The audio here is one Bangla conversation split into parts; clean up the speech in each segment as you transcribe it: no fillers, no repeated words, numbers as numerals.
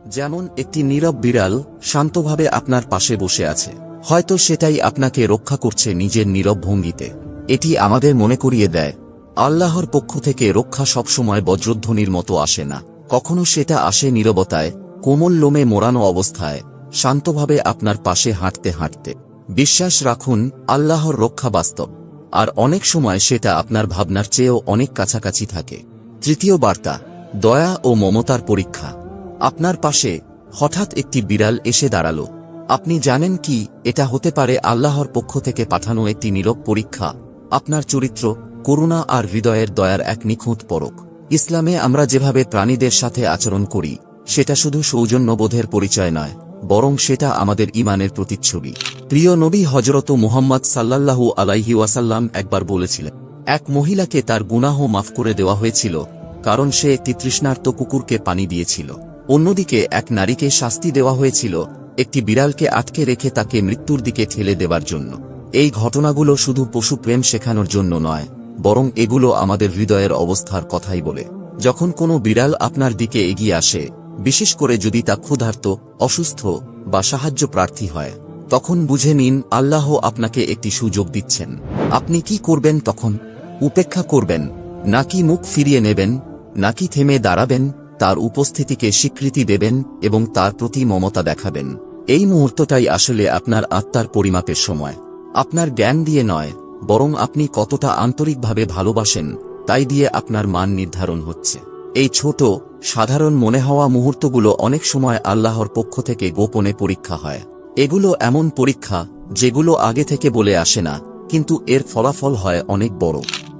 যেমন একটি নীরব বিড়াল শান্তভাবে আপনার পাশে বসে আছে, হয়তো সেটাই আপনাকে রক্ষা করছে নিজের নীরব ভঙ্গিতে। এটি আমাদের মনে করিয়ে দেয়, আল্লাহর পক্ষ থেকে রক্ষা সবসময় বজ্রধ্বনির মতো আসে না, কখনো সেটা আসে নীরবতায়, কোমল লোমে মোড়ানো অবস্থায়, শান্তভাবে আপনার পাশে হাঁটতে হাঁটতে। বিশ্বাস রাখুন, আল্লাহর রক্ষা বাস্তব, আর অনেক সময় সেটা আপনার ভাবনার চেয়েও অনেক কাছাকাছি থাকে। তৃতীয় বার্তা, দয়া ও মমতার পরীক্ষা। আপনার পাশে হঠাৎ একটি বিড়াল এসে দাঁড়ালো। আপনি জানেন কি, এটা হতে পারে আল্লাহর পক্ষ থেকে পাঠানো একটি নীরব পরীক্ষা, আপনার চরিত্র, করুণা আর হৃদয়ের দয়ার এক নিখুঁত পরখ। ইসলামে আমরা যেভাবে প্রাণীদের সাথে আচরণ করি, সেটা শুধু সৌজন্যবোধের পরিচয় নয়, বরং সেটা আমাদের ঈমানের প্রতিচ্ছবি। প্রিয় নবী হযরত মুহাম্মদ সাল্লাল্লাহু আলাইহি ওয়াসাল্লাম একবার বলেছিলেন, এক মহিলাকে তার গুনাহ মাফ করে দেওয়া হয়েছিল, কারণ সে একটি তৃষ্ণার্ত কুকুরকে পানি দিয়েছিল। অন্যদিকে এক নারীকে শাস্তি দেওয়া হয়েছিল একটি বিড়ালকে আটকে রেখে তাকে মৃত্যুর দিকে ঠেলে দেবার জন্য। এই ঘটনাগুলো শুধু পশু প্রেম শেখানোর জন্য নয়, বরং এগুলো আমাদের হৃদয়ের অবস্থার কথাই বলে। যখন কোনো বিড়াল আপনার দিকে এগিয়ে আসে, বিশেষ করে যদি তা ক্ষুধার্ত, অসুস্থ বা সাহায্য প্রার্থী হয়, তখন বুঝে নিন আল্লাহ আপনাকে একটি সুযোগ দিচ্ছেন। আপনি কি করবেন তখন? উপেক্ষা করবেন, নাকি মুখ ফিরিয়ে নেবেন, নাকি থেমে দাঁড়াবেন, তার উপস্থিতিকে স্বীকৃতি দেবেন এবং তার প্রতি মমতা দেখাবেন? এই মুহূর্তটাই আসলে আপনার আত্মার পরিমাপের সময়। আপনার জ্ঞান দিয়ে নয়, বরং আপনি কতটা আন্তরিকভাবে ভালোবাসেন তাই দিয়ে আপনার মান নির্ধারণ হচ্ছে। এই ছোট, সাধারণ মনে হওয়া মুহূর্তগুলো অনেক সময় আল্লাহর পক্ষ থেকে গোপনে পরীক্ষা হয়। এগুলো এমন পরীক্ষা যেগুলো আগে থেকে বলে আসে না, কিন্তু এর ফলাফল হয় অনেক বড়।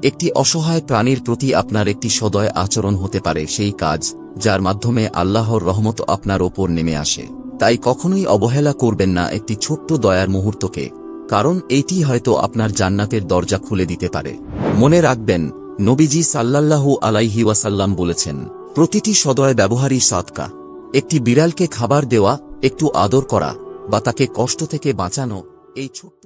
একটি অসহায় প্রাণীর প্রতি আপনার একটি সদয় আচরণ হতে পারে সেই কাজ যার মাধ্যমে আল্লাহর রহমত আপনার ওপর নেমে আসে। তাই কখনোই অবহেলা করবেন না একটি ছোট্ট দয়ার মুহূর্তকে, কারণ এইটি হয়তো আপনার জান্নাতের দরজা খুলে দিতে পারে। মনে রাখবেন, নবীজি সাল্লাল্লাহু আলাইহি ওয়াসাল্লাম বলেছেন, প্রতিটি সদয় ব্যবহারই সাদকা। একটি বিড়ালকে খাবার দেওয়া, একটু আদর করা বা তাকে কষ্ট থেকে বাঁচানো, এই ছোট্ট